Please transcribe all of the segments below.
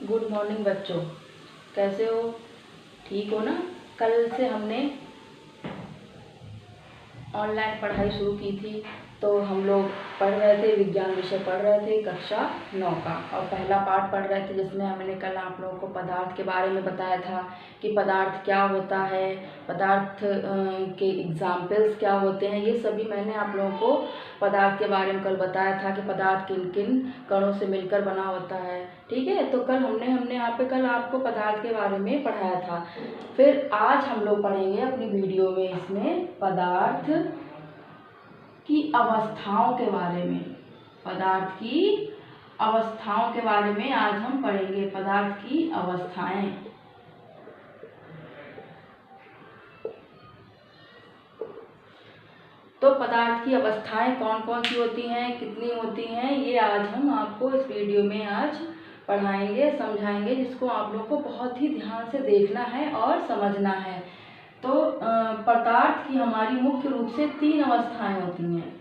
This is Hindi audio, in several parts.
गुड मॉर्निंग बच्चों, कैसे हो? ठीक हो ना? कल से हमने ऑनलाइन पढ़ाई शुरू की थी, तो हम लोग पढ़ रहे थे, विज्ञान विषय पढ़ रहे थे, कक्षा 9 का, और पहला पाठ पढ़ रहे थे जिसमें हमने कल आप लोगों को पदार्थ के बारे में बताया था कि पदार्थ क्या होता है, पदार्थ के एग्जाम्पल्स क्या होते हैं। ये सभी मैंने आप लोगों को पदार्थ के बारे में कल बताया था कि पदार्थ किन किन कणों से मिलकर बना होता है। ठीक है, तो कल हमने यहाँ पे कल आपको पदार्थ के बारे में पढ़ाया था। फिर आज हम लोग पढ़ेंगे अपनी वीडियो में इसमें पदार्थ की अवस्थाओं के बारे में। पदार्थ की अवस्थाओं के बारे में आज हम पढ़ेंगे, पदार्थ की अवस्थाएं। तो पदार्थ की अवस्थाएं कौन कौन सी होती हैं, कितनी होती हैं, ये आज हम आपको इस वीडियो में आज पढ़ाएंगे, समझाएंगे, जिसको आप लोग को बहुत ही ध्यान से देखना है और समझना है। तो पदार्थ की हमारी मुख्य रूप से 3 अवस्थाएं होती हैं।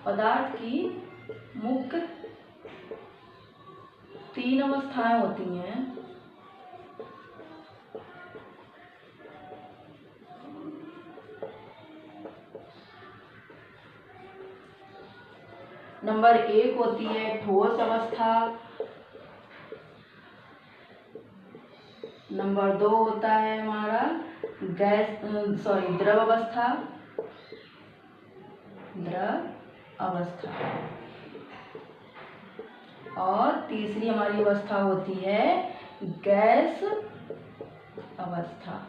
पदार्थ की मुख्य 3 अवस्थाएं होती हैं। नंबर 1 होती है ठोस अवस्था, नंबर 2 होता है हमारा द्रव अवस्था, और तीसरी हमारी अवस्था होती है गैस अवस्था।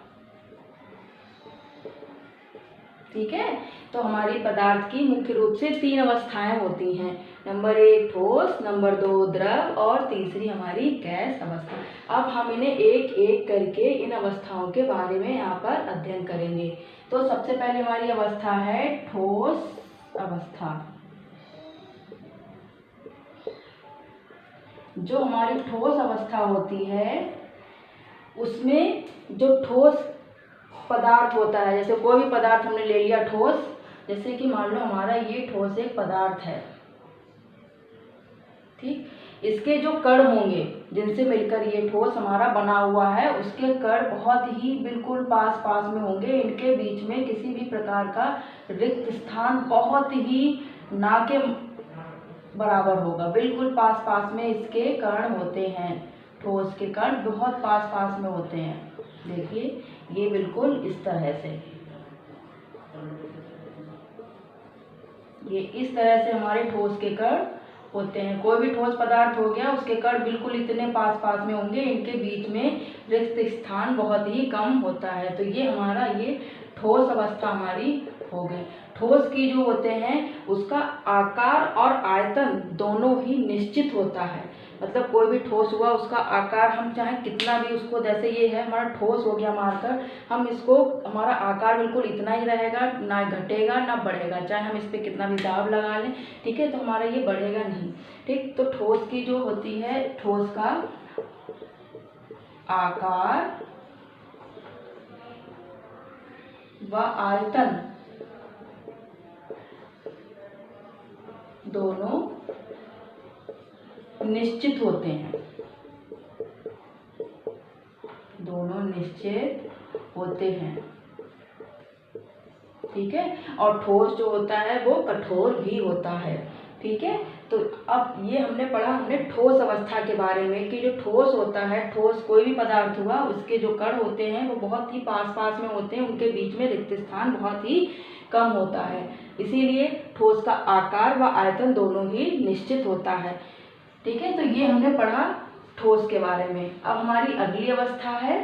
ठीक है, तो हमारी पदार्थ की मुख्य रूप से 3 अवस्थाएं होती हैं। नंबर 1 ठोस, नंबर 2 द्रव, और तीसरी हमारी गैस अवस्था। अब हम इन्हें एक एक करके इन अवस्थाओं के बारे में यहाँ पर अध्ययन करेंगे। तो सबसे पहले हमारी अवस्था है ठोस अवस्था। जो हमारी ठोस अवस्था होती है उसमें जो ठोस पदार्थ होता है, जैसे कोई भी पदार्थ हमने ले लिया ठोस, जैसे कि मान लो हमारा ये ठोस एक पदार्थ है। ठीक, इसके जो कण होंगे जिनसे मिलकर ये ठोस हमारा बना हुआ है, उसके कण बहुत ही बिल्कुल पास पास में होंगे। इनके बीच में किसी भी प्रकार का रिक्त स्थान बहुत ही ना के बराबर होगा। बिल्कुल पास पास में इसके कण होते हैं। ठोस के कण बहुत पास पास में होते हैं। देखिए, ये बिल्कुल इस तरह से, ये इस तरह से हमारे ठोस के कण होते हैं। कोई भी ठोस पदार्थ हो गया, उसके कण बिल्कुल इतने पास पास में होंगे, इनके बीच में रिक्त स्थान बहुत ही कम होता है। तो ये हमारा ये ठोस अवस्था हमारी हो गई। ठोस की जो होते हैं उसका आकार और आयतन दोनों ही निश्चित होता है। मतलब कोई भी ठोस हुआ, उसका आकार हम चाहे कितना भी उसको, जैसे ये है हमारा ठोस हो गया मार्कर, हम इसको, हमारा आकार बिल्कुल इतना ही रहेगा, ना घटेगा ना बढ़ेगा, चाहे हम इस पर कितना भी दाब लगा लें। ठीक है, तो हमारा ये बढ़ेगा नहीं। ठीक, तो ठोस की जो होती है, ठोस का आकार व आयतन दोनों निश्चित होते हैं। दोनों निश्चित होते हैं। ठीक है, और ठोस जो होता है वो कठोर भी होता है। ठीक है, तो अब ये हमने पढ़ा, हमने ठोस अवस्था के बारे में कि जो ठोस होता है, ठोस कोई भी पदार्थ हुआ, उसके जो कण होते हैं वो बहुत ही पास पास में होते हैं, उनके बीच में रिक्त स्थान बहुत ही कम होता है। इसीलिए ठोस का आकार व आयतन दोनों ही निश्चित होता है। ठीक है, तो ये हमने पढ़ा ठोस के बारे में। अब हमारी अगली अवस्था है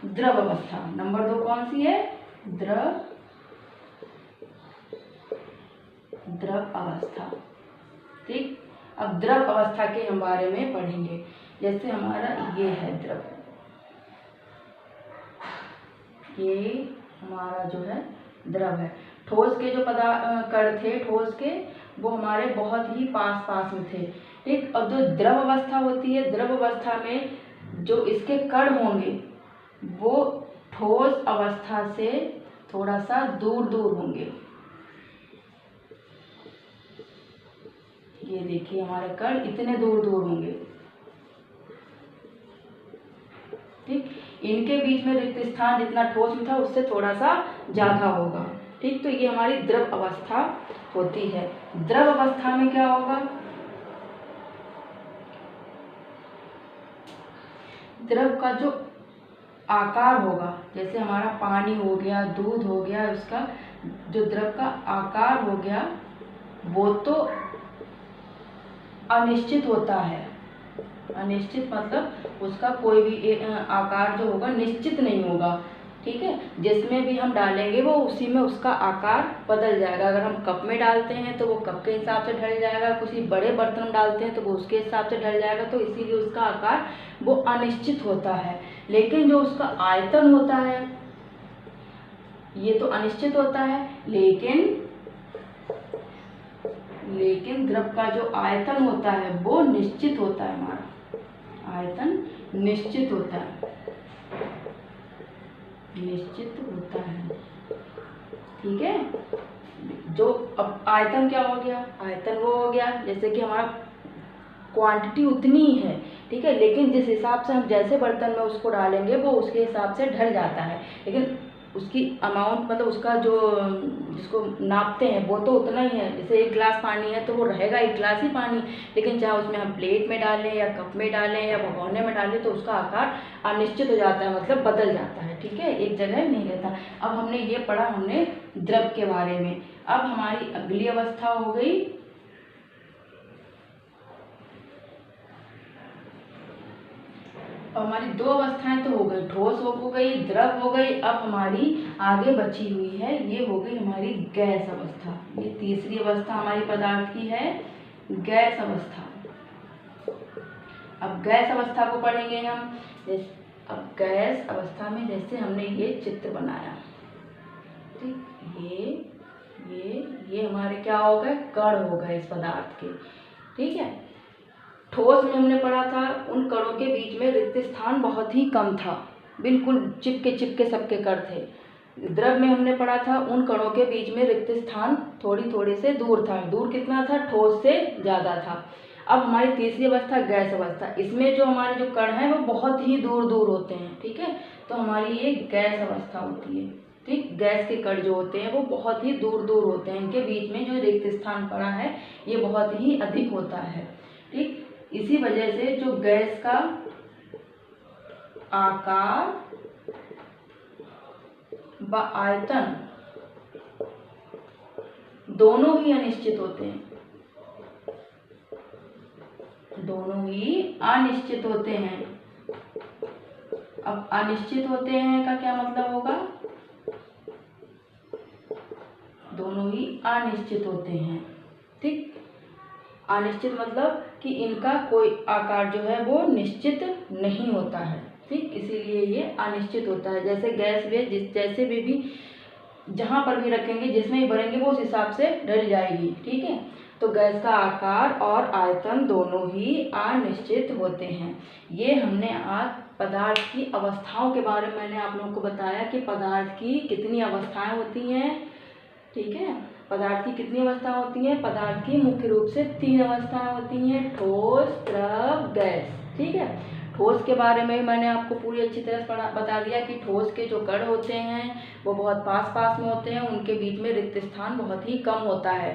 द्रव अवस्था। नंबर 2 कौन सी है? द्रव अवस्था। ठीक, अब द्रव अवस्था के हम बारे में पढ़ेंगे। जैसे हमारा ये है द्रव, ये हमारा जो है द्रव है। ठोस के जो कण थे ठोस के, वो हमारे बहुत ही पास पास में थे। ठीक, और जो द्रव अवस्था होती है, द्रव अवस्था में जो इसके कण होंगे वो ठोस अवस्था से थोड़ा सा दूर दूर होंगे। ये देखिए हमारे कण इतने दूर दूर होंगे। ठीक, इनके बीच में रिक्त स्थान जितना ठोस में था उससे थोड़ा सा ज़्यादा होगा। ठीक, तो ये हमारी द्रव अवस्था होती है। द्रव अवस्था में क्या होगा? द्रव का जो आकार होगा, जैसे हमारा पानी हो गया, दूध हो गया, उसका जो द्रव का आकार हो गया वो तो अनिश्चित होता है। अनिश्चित मतलब उसका कोई भी आकार जो होगा निश्चित नहीं होगा। ठीक है, जिसमें भी हम डालेंगे वो उसी में उसका आकार बदल जाएगा। अगर हम कप में डालते हैं तो वो कप के हिसाब से ढल जाएगा, किसी बड़े बर्तन में डालते हैं तो वो उसके हिसाब से ढल जाएगा। तो इसीलिए उसका आकार वो अनिश्चित होता है। लेकिन जो उसका आयतन होता है ये तो अनिश्चित होता है, लेकिन द्रव का जो आयतन होता है वो निश्चित होता है। हमारा आयतन निश्चित होता है, निश्चित होता है। ठीक है, जो अब आयतन क्या हो गया? आयतन वो हो गया जैसे कि हमारा क्वांटिटी उतनी ही है। ठीक है, लेकिन जिस हिसाब से हम जैसे बर्तन में उसको डालेंगे वो उसके हिसाब से ढल जाता है। लेकिन उसकी अमाउंट मतलब उसका जो जिसको नापते हैं वो तो उतना ही है। जैसे 1 गिलास पानी है तो वो रहेगा 1 गिलास ही पानी, लेकिन चाहे उसमें हम प्लेट में डालें या कप में डालें या भगोने में डालें तो उसका आकार अनिश्चित हो जाता है, मतलब बदल जाता है। ठीक है, एक जगह नहीं रहता। अब हमने ये पढ़ा हमने द्रव के बारे में। अब हमारी अगली अवस्था हो गई और हमारी 2 अवस्थाएं तो हो गई, ठोस हो गई, द्रव हो गई। अब हमारी आगे बची हुई है, ये हो गई हमारी गैस अवस्था। ये तीसरी अवस्था हमारी पदार्थ की है, गैस अवस्था। अब गैस अवस्था को पढ़ेंगे हम। अब गैस अवस्था में जैसे हमने ये चित्र बनाया, ठीक, ये हमारे क्या हो गए? कण हो गए इस पदार्थ के। ठीक है, ठोस में हमने पढ़ा था उन कणों के बीच में रिक्त स्थान बहुत ही कम था, बिल्कुल चिपके चिपके सबके कण थे। द्रव में हमने पढ़ा था उन कणों के बीच में रिक्त स्थान थोड़ी थोड़ी से दूर था। दूर कितना था? ठोस से ज़्यादा था। अब हमारी तीसरी अवस्था गैस अवस्था, इसमें जो हमारे जो कण हैं वो बहुत ही दूर दूर होते हैं। ठीक है, तो हमारी ये गैस अवस्था होती है। ठीक, गैस के कण जो होते हैं वो बहुत ही दूर दूर होते हैं, इनके बीच में जो रिक्त स्थान पड़ा है ये बहुत ही अधिक होता है। ठीक, इसी वजह से जो गैस का आकार व आयतन दोनों ही अनिश्चित होते हैं, दोनों ही अनिश्चित होते हैं। अब अनिश्चित होते हैं का क्या मतलब होगा? दोनों ही अनिश्चित होते हैं। ठीक, अनिश्चित मतलब कि इनका कोई आकार जो है वो निश्चित नहीं होता है। ठीक, इसीलिए ये अनिश्चित होता है। जैसे गैस में जैसे भी जहाँ पर भी रखेंगे जिसमें भी भरेंगे वो उस हिसाब से ढल जाएगी। ठीक है, तो गैस का आकार और आयतन दोनों ही अनिश्चित होते हैं। ये हमने आज पदार्थ की अवस्थाओं के बारे में मैंने आप लोगों को बताया कि पदार्थ की कितनी अवस्थाएं होती हैं। ठीक है, पदार्थ की कितनी अवस्थाएं होती हैं? पदार्थ की मुख्य रूप से 3 अवस्थाएं होती हैं, ठोस, द्रव, गैस। ठीक है, ठोस के बारे में मैंने आपको पूरी अच्छी तरह बता दिया कि ठोस के जो कण होते हैं वो बहुत पास पास में होते हैं, उनके बीच में रिक्त स्थान बहुत ही कम होता है।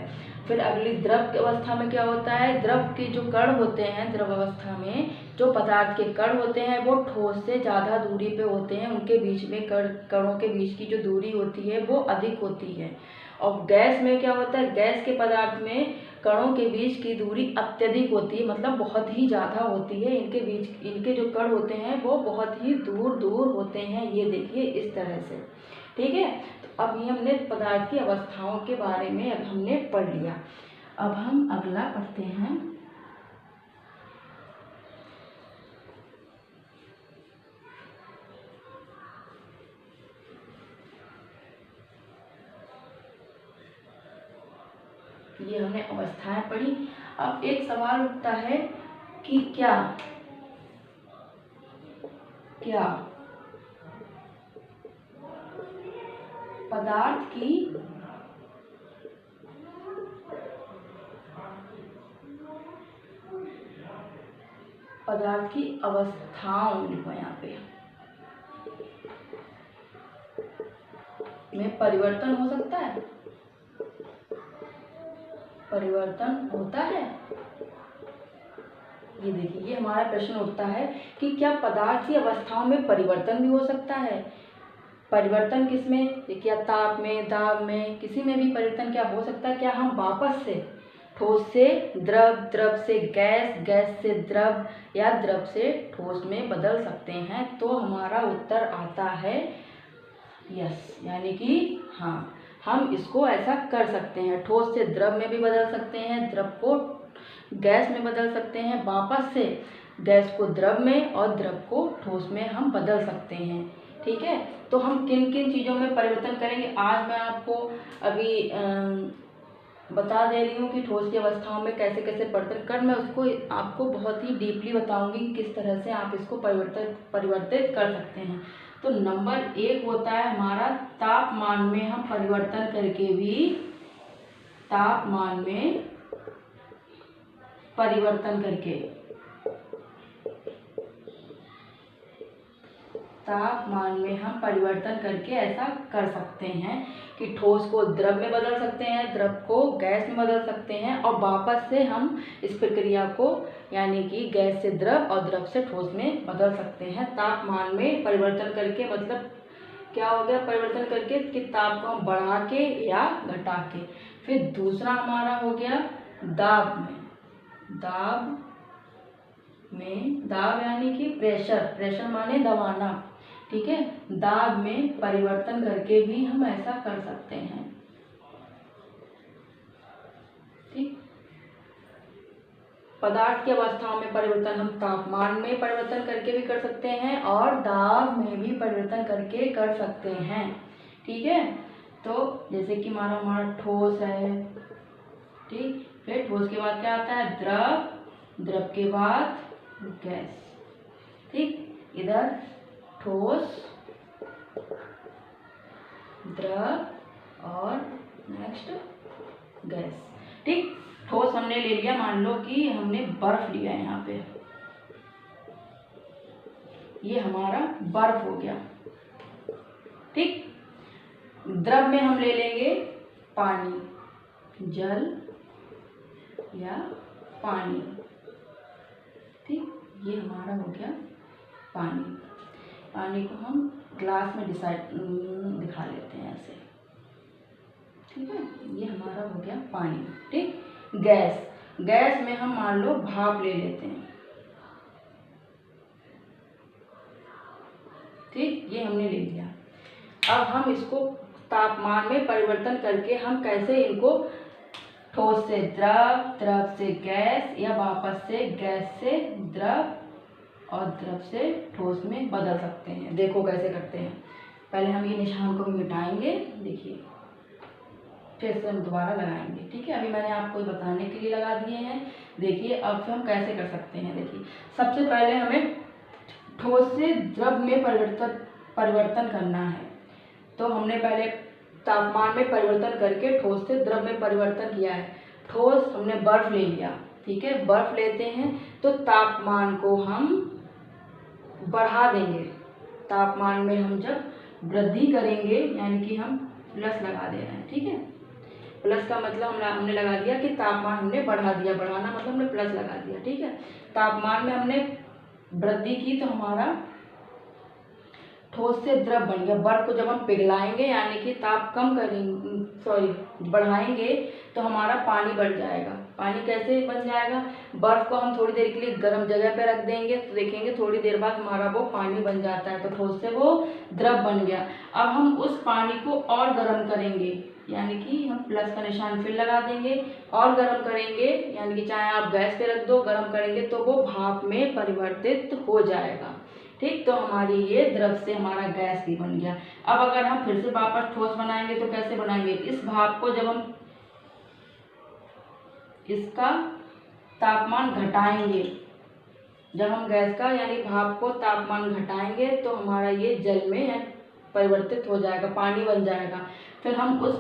फिर अगली द्रव अवस्था में क्या होता है? द्रव के जो कण होते हैं, द्रव अवस्था में जो पदार्थ के कण होते हैं वो ठोस से ज़्यादा दूरी पे होते हैं, उनके बीच में कणों के बीच की जो दूरी होती है वो अधिक होती है। और गैस में क्या होता है? गैस के पदार्थ में कणों के बीच की दूरी अत्यधिक होती है, मतलब बहुत ही ज़्यादा होती है। इनके जो कण होते हैं वो बहुत ही दूर दूर होते हैं। ये देखिए इस तरह से। ठीक है, तो अब ये हमने पदार्थ की अवस्थाओं के बारे में अब हमने पढ़ लिया। अब हम अगला पढ़ते हैं। ये हमने अवस्थाएं पढ़ी। अब एक सवाल उठता है कि क्या पदार्थ की पदार्थ की अवस्थाओं लिखो यहाँ पे में परिवर्तन हो सकता है, परिवर्तन होता है। ये देखिए, ये हमारा प्रश्न उठता है कि क्या पदार्थ की अवस्थाओं में परिवर्तन भी हो सकता है। परिवर्तन किसमें, देखिए ताप में, दाब में, किसी में भी परिवर्तन क्या हो सकता है। क्या हम वापस से ठोस से द्रव, द्रव से गैस, गैस से द्रव या द्रव से ठोस में बदल सकते हैं। तो हमारा उत्तर आता है यस, यानी कि हाँ, हम इसको ऐसा कर सकते हैं। ठोस से द्रव में भी बदल सकते हैं, द्रव को गैस में बदल सकते हैं, वापस से गैस को द्रव में और द्रव को ठोस में हम बदल सकते हैं। ठीक है, तो हम किन किन चीज़ों में परिवर्तन करेंगे आज मैं आपको अभी बता दे रही हूँ कि ठोस की अवस्थाओं में कैसे कैसे परिवर्तन कर, मैं उसको आपको बहुत ही डीपली बताऊंगी कि किस तरह से आप इसको परिवर्तित कर सकते हैं। तो नंबर 1 होता है हमारा तापमान में हम परिवर्तन करके भी, तापमान में परिवर्तन करके, तापमान में हम परिवर्तन करके ऐसा कर सकते हैं कि ठोस को द्रव में बदल सकते हैं, द्रव को गैस में बदल सकते हैं और वापस से हम इस प्रक्रिया को यानी कि गैस से द्रव और द्रव से ठोस में बदल सकते हैं। तापमान में परिवर्तन करके मतलब क्या हो गया, परिवर्तन करके कि ताप को हम बढ़ा के या घटा के। फिर दूसरा हमारा हो गया दाब में, दाब में, दाब यानी कि प्रेशर, प्रेशर माने दबाना। ठीक है, दाब में परिवर्तन करके भी हम ऐसा कर सकते हैं। ठीक, पदार्थ की अवस्थाओं में परिवर्तन हम तापमान में परिवर्तन करके भी कर सकते हैं और दाब में भी परिवर्तन करके कर सकते हैं। ठीक है, तो जैसे कि हमारा ठोस है, ठीक, फिर ठोस के बाद क्या आता है द्रव, द्रव के बाद गैस। ठीक, इधर ठोस, द्रव और नेक्स्ट गैस। ठीक, ठोस हमने ले लिया, मान लो कि हमने बर्फ लिया है यहाँ पे, ये हमारा बर्फ हो गया। ठीक, द्रव में हम ले लेंगे पानी, जल या पानी। ठीक, ये हमारा हो गया पानी। पानी को हम ग्लास में दिखा लेते हैं ऐसे। ठीक है, ये हमारा हो गया पानी। ठीक, गैस, गैस में हम मान लो भाप ले लेते हैं। ठीक, ये हमने ले लिया। अब हम इसको तापमान में परिवर्तन करके हम कैसे इनको ठोस से द्रव, द्रव से गैस या वापस से गैस से द्रव और द्रव से ठोस में बदल सकते हैं। देखो कैसे करते हैं। पहले हम ये निशान को भी मिटाएंगे, देखिए, फिर से हम दोबारा लगाएंगे। ठीक है, अभी मैंने आपको बताने के लिए लगा दिए हैं। देखिए अब हम कैसे कर सकते हैं। देखिए, सबसे पहले हमें ठोस से द्रव में परिवर्तन करना है। तो हमने पहले तापमान में परिवर्तन करके ठोस से द्रव में परिवर्तन किया है। ठोस हमने बर्फ ले लिया, ठीक है, बर्फ लेते हैं तो तापमान को हम बढ़ा देंगे। तापमान में हम जब वृद्धि करेंगे यानी कि हम प्लस लगा दे रहे हैं। ठीक है, प्लस का मतलब हमने लगा दिया कि तापमान हमने बढ़ा दिया, बढ़ाना मतलब हमने प्लस लगा दिया। ठीक है, तापमान में हमने वृद्धि की तो हमारा ठोस से द्रव बन गया। बर्फ को जब हम पिघलाएंगे यानी कि ताप कम करेंगे, बढ़ाएंगे तो हमारा पानी बढ़ जाएगा। पानी कैसे बन जाएगा, बर्फ को हम थोड़ी देर के लिए गर्म जगह पे रख देंगे तो देखेंगे थोड़ी देर बाद हमारा वो पानी बन जाता है। तो ठोस से वो द्रव बन गया। अब हम उस पानी को और गर्म करेंगे यानी कि हम प्लस का निशान फिर लगा देंगे और गर्म करेंगे यानी कि चाहे आप गैस पे रख दो, गर्म करेंगे तो वो भाप में परिवर्तित हो जाएगा। ठीक, तो हमारी ये द्रव से हमारा गैस भी बन गया। अब अगर हम फिर से वापस ठोस बनाएंगे तो कैसे बनाएंगे, इस भाप को जब हम इसका तापमान घटाएंगे, जब हम गैस का यानी भाप को तापमान घटाएंगे तो हमारा ये जल में परिवर्तित हो जाएगा, पानी बन जाएगा। फिर हम उस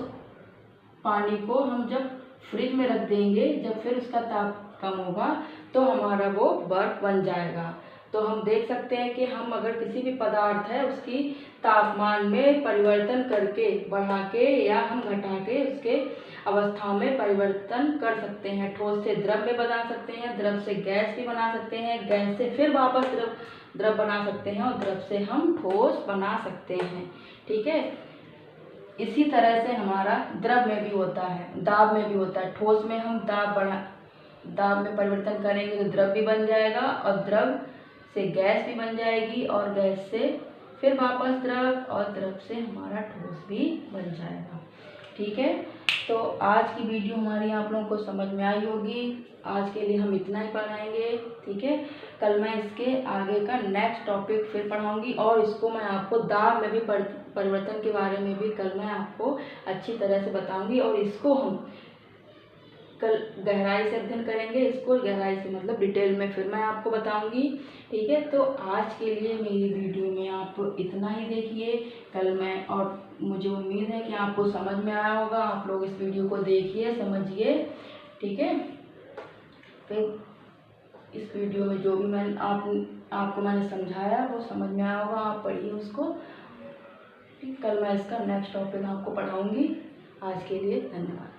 पानी को हम जब फ्रिज में रख देंगे, जब फिर उसका ताप कम होगा तो हमारा वो बर्फ बन जाएगा। तो हम देख सकते हैं कि हम अगर किसी भी पदार्थ है उसकी तापमान में परिवर्तन करके, बढ़ा के या हम घटा के उसके अवस्था में परिवर्तन कर सकते हैं। ठोस से द्रव में बना सकते हैं, द्रव से गैस भी बना सकते हैं, गैस से फिर वापस द्रव बना सकते हैं और द्रव से हम ठोस बना सकते हैं। ठीक है, इसी तरह से हमारा द्रव में भी होता है, दाब में भी होता है। ठोस में हम दाब में परिवर्तन करेंगे तो द्रव भी बन जाएगा और द्रव से गैस भी बन जाएगी और गैस से फिर वापस द्रव और द्रव से हमारा ठोस भी बन जाएगा। ठीक है, तो आज की वीडियो हमारी आप लोगों को समझ में आई होगी। आज के लिए हम इतना ही पढ़ाएंगे। ठीक है, कल मैं इसके आगे का नेक्स्ट टॉपिक फिर पढ़ाऊंगी और इसको मैं आपको दाब में भी परिवर्तन के बारे में भी कल मैं आपको अच्छी तरह से बताऊंगी और इसको हम कल गहराई से अध्ययन करेंगे। इसको गहराई से मतलब डिटेल में फिर मैं आपको बताऊंगी। ठीक है, तो आज के लिए मेरी वीडियो में आप इतना ही देखिए। कल मैं, और मुझे उम्मीद है कि आपको समझ में आया होगा। आप लोग इस वीडियो को देखिए, समझिए। ठीक है, फिर इस वीडियो में जो भी आपको मैंने समझाया वो समझ में आया होगा, आप पढ़िए उसको। कल मैं इसका नेक्स्ट टॉपिक आपको पढ़ाऊंगी। आज के लिए धन्यवाद।